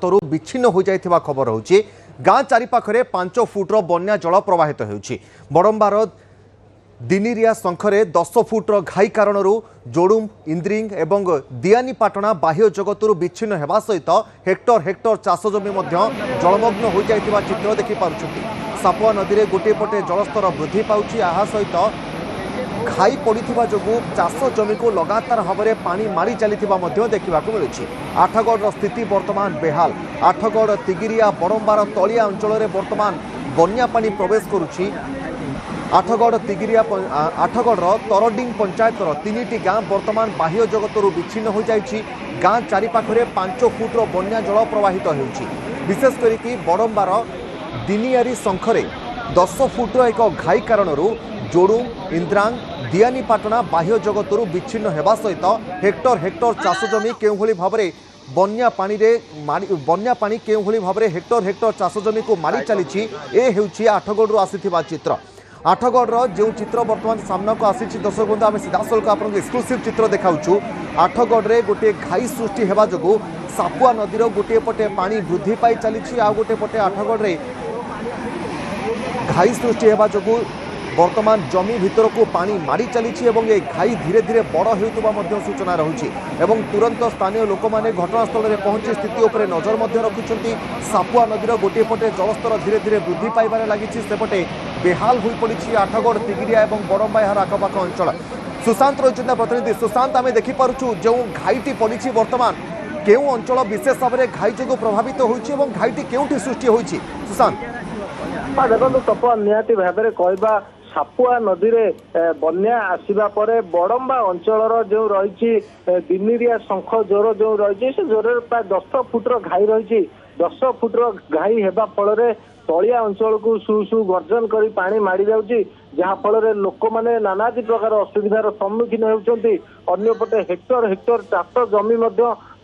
जगतरू विच्छिन्न हो जाइथिबा खबर होची। गाँ चारिपाखरे 5 फुट्र बन्या जल प्रवाहित होउची। बड़ंबार दिनिरिया शंखरे 10 फुट्र घाई कारणरू जोड़ुम इंद्रिंग एवं दियानीपाटना बाह्य जगतरू विच्छिन्न हेबा सहित हेक्टर हेक्टर चाष जमी मध्य जलमग्न हो जाइथिबा चित्र देखि पारुछथि। सापुआ नदी में गोटे पटे जलस्तर वृद्धि पाउछि। आहा सहित घाई पड़िथिबा जोगु चाष जमी को लगातार भाव में पानी मारी चलीथिबा मध्य देखिबाकु मिलुछि। आठगढ़ स्थिति वर्तमान बेहाल। आठगढ़ तिगिरिया बड़ंबार तलिया अंचल में वर्तमान बन्या पानी प्रवेश करुछि। आठगढ़ तिगिरिया आठगढ़ तरडिंग पंचायतर 3टी गाँ वर्तमान बाह्य जगतरू विच्छिन्न हो जाइछि। गाँ चारिपाखरे 5 फुट्र बन्या जल प्रवाहित होउछि। विशेष करिकि बड़ंबार दिनियारी शंखरे 10 फुट्र एक घाई कारणरू जोड़ुम इंद्रांग दियानीपाटना बाह्य जगतरू विच्छिन्न हेबा सहित हेक्टर हेक्टर चाष जमी केउ भली भाबरे बन्या पानी केउ भली भाबरे हेक्टर हेक्टर चाष जमी को मारी चलीछि। ए हेउछि आठगढ़ आसीथिबा चित्र। आठगढ़ जो चित्र वर्तमान सामना को आसी दर्शक बंधु आम सीधासलख आपको एक्सक्लूसिव चित्र देखाऊँ। आठगढ़ में गोटे घाई सृष्टि होगा जो सापुआ नदीर गोटे पटे पानी वृद्धि पाई चली आ गोटे पटे आठगढ़ में घाई सृष्टि होगा जो वर्तमान जमी भितर को पानी मारी चली ये घाई धीरे धीरे बड़ हो सूचना रही। तुरंत स्थानीय लोक मैंने घटनास्थल में पहुंची स्थिति उपर नजर रखुंट। सापुआ नदीर गोटे पटे जलस्तर धीरे धीरे वृद्धि पाइबार लगी सेपटे बेहाल हो पड़ी आठगढ़ तिगिरिया और बड़ंबा यार आखपाख अंचल। सुशांत रही प्रतिनिधि। सुशांत आम देखिपुँ जो घाईटी पड़ी वर्तमान केउ अंचल विशेष भाव में घाई जो प्रभावित होती घाईटी केउठी सृष्टि होती सुशांत? हाँ देखो तप निहाती भाव में कहवा सापुआ नदी में बन्या आसवा पर बड़ंबा अंचल जो रही दिनिरिया शंख जोर जो रही से जोर प्राय 10 फुट्र घाई रही। 10 फुट्र घाई हेबा फल तलिया अंचल को सु सु गर्जन कर पानी मारी जाउची जहाँ फल लोक मैंने नानादी प्रकार असुविधार सम्मुखीन होती। अन्यपटे हेक्टर हेक्टर चाष जमी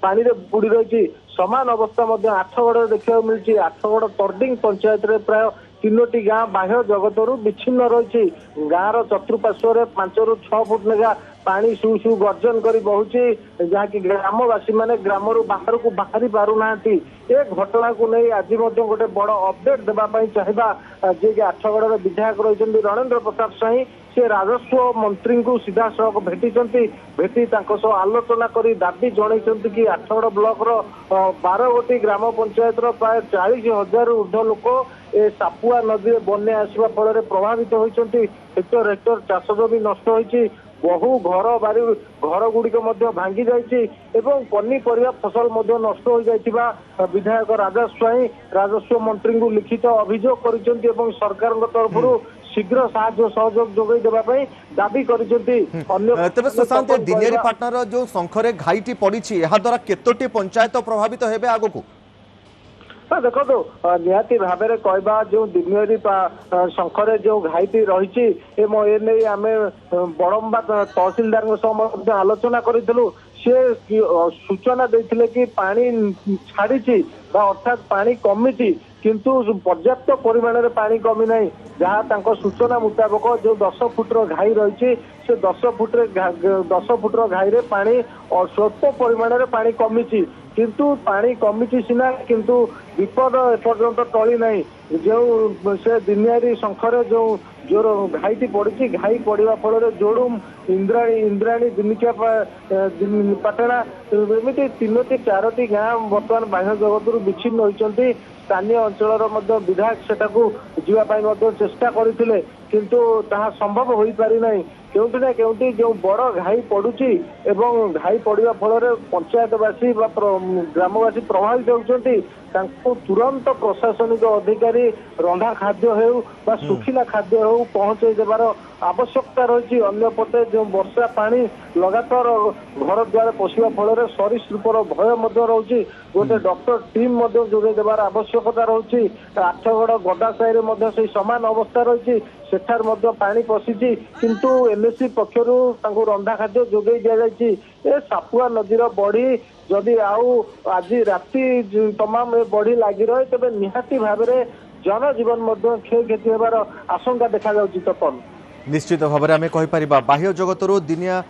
पानी रे बुड़ी रही। समान अवस्था आठगढ़ देखा मिली। आठगढ़ तरडिंग पंचायत रे प्राय 3टी गाँ बाह्य जगतरू विच्छिन्न रही। गाँव चतुर्पार्श्व 5 ରୁ 6 फुट लेखा पानी सु सु गर्जन कर बहुची जहाँकि ग्रामवासी मैंने ग्राम बाहर को बाहरी पारुना। ए घटना को नहीं आज गोटे बड़ अपडेट देवाई चाहिए जी कि आठगढ़ विधायक रही रणेंद्र प्रताप साई से राजस्व मंत्री को सीधा सड़क भेटी आलोचना कर दाबी जन कि आठगढ़ ब्लॉक 12 गोटी ग्राम पंचायत प्राय 40,000 ऊर्ध्व लोक ए सापुआ नदी में बन्या आसवा फल प्रभावित होती। हेक्टर हेक्टर चाष जमी नष्ट होती। बहु घर बारी घर गुड़िक भांगी जाइए पनीपरिया फसल नष्ट हो जाइथिबा विधायक राजा स्वाई राजस्व मंत्री को लिखित अभियोग करिसेंती एवं सरकार तरफ शीघ्र साहाय्य सहयोग जोगाई देवाई दाबी करिसेंती। तेज सुशांत दिनियारीपाटनार जो शंखरे घाईटी पड़ी द्वारा केतोटी पंचायत प्रभावित हेबे आगो को? देखो निहाती भाव में कहवा जो दिनियारी शंखरे जो घाईटी रही आम बड़ंबा तहसिलदार आलोचना करूँ। सी सूचना देते कि पानी छाड़ी अर्थात पानी कमी किंतु पर्याप्त परिमाण में पानी कमी ना जहाँ सूचना मुताबक जो 10 फुट्र घाई रही से 10 फुट्र घाई रे पानी स्वल्प परिमाण में पानी कमी किंतु पानी कमी सीना किंतु विपद एपर्यंत टली नहीं। जो से दिनियारी शंखरे जो जोर घाईटी पड़ी घाई पड़ा फल जोड़ुम इंद्राणी दिनिकिया पाटना एमती 3-4टी गाँ बर्तमान बाह्य जगतरू विच्छिन्न होती। स्थानीय अंचल विधायक सेटाकू जावाई चेष्टा करते किंतु ताहा संभव हो पारि नहीं। केउटी ना केउटी जो बड़ घाई पड़ुची एवं घाई पड़ा फल पंचायतवासी ग्रामवासी प्रभावित होती। तुरंत प्रशासनिक अधिकारी रंधा खाद्य हो सुखिला खाद्य हो पहुंचे देवार आवश्यकता रही। अन्यपटे जो वर्षा पानी लगातार घर द्वार पशिबा फल सरीसृपर भय रही। गोटे डॉक्टर टीम जोगे देवार आवश्यकता रही। आठगढ़ गड्डा साई से समान अवस्था रही। सेठार पानी पशिची किंतु एमएससी पक्षर रंधा खाद्य जोगे दि जाए। सापुआ नदीर बढ़ी जदि आउ आज राति तमाम बढ़ी लगी रहे तेज निहाती भाव में जनजीवन क्षय क्षति होबार आशंका देखा जाउछि। तपन निश्चित भाव में आम कहीपर बाह्य जगतरू दिनिया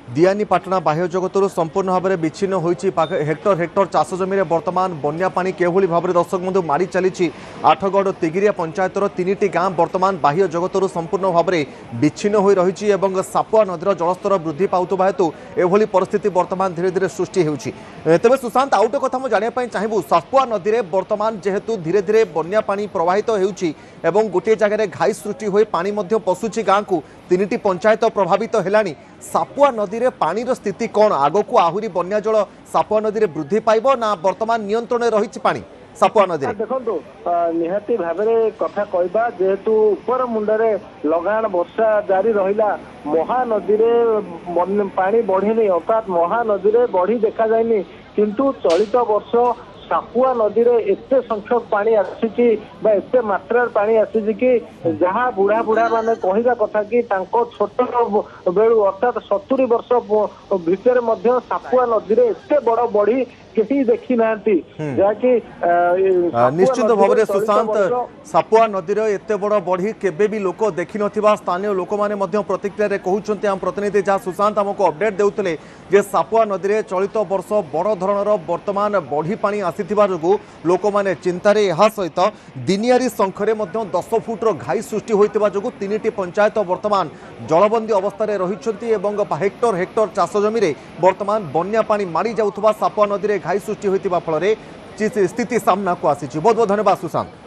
दियानीपाटना बाह्य जगत संपूर्ण भाव में विच्छिन्न होइछि हेक्टर हेक्टर चाष जमी बर्तमान बन्या पानी केभली भाव में दर्शक बंधु मारी चली आठगड़ तिगिरिया पंचायतर 3टी गाँ बर्तमान बाह्य जगत संपूर्ण भाव में विच्छिन्न हो रही सापुआ नदीर जलस्तर वृद्धि पाउतबा हेतु एभली परिस्थिति बर्तमान धीरे धीरे सृष्टि होउछि। तेबे सुशांत आउ गोटे कथा जानापी चाहबू सापुआ नदी में बर्तमान जेहेतु धीरे धीरे बन्या पानी प्रवाहित होउछि एवं गोटे जगह घाई सृष्टि हो पानी पशुची गाँ को 3टी पंचायत प्रभावित हेलानी सापुआ नदी में पानी स्थिति कौन आग को आहरी बन्या जल सापुआ नदी में वृद्धि पाइब ना वर्तमान नियंत्रण रही पानी सापुआ नदी देखो निहाती भाव कथा कहबा जेहेतु ऊपर मुंडरे लगान वर्षा जारी रहिला महानदी रे पानी बढ़ी अर्थात महानदी रे बढ़ी देखा जायनी किंतु चलित वर्ष सापुआ नदी रे एते संख्यक पानी आसी एते मात्रा पानी आसी कि जहाँ बुढ़ा बुढ़ा माने कहवा कथा कि छोट बेलू अर्थात 70 वर्ष भितर मध्य सापुआ नदी रे एते बड़ बढ़ी कहीं देखी ना निश्चित भाव में सुशांत सापुआ नदीर एत बड़ बढ़ी केबे भी लोक देखि नथिबा स्थानीय लोक माने मध्य प्रतिक्रिया रे कहउछन्ते हम प्रतिनिधि जहाँ सुशांत हमको अपडेट देउतले जे सापुआ नदी रे चलित वर्ष बड़ धरणर वर्तमान बढ़ी पानी आसीथिबा जोगु लोक माने चिंतारे एहा सहित दिनियारी शंखरे मध्य 10 फुटर घाई सृष्टि होइतिबा जोगु 3टी पंचायत वर्तमान जलबंदी अवस्था रे रहिछन्ति एवं हेक्टर हेक्टर चाष जमी रे वर्तमान बन्या पानी मारी जाउथबा सापुआ नदी रे घाई सृष्टि होइतिबा फल रे स्थिति सामना को आसी। बहुत बहुत धन्यवाद सुशांत।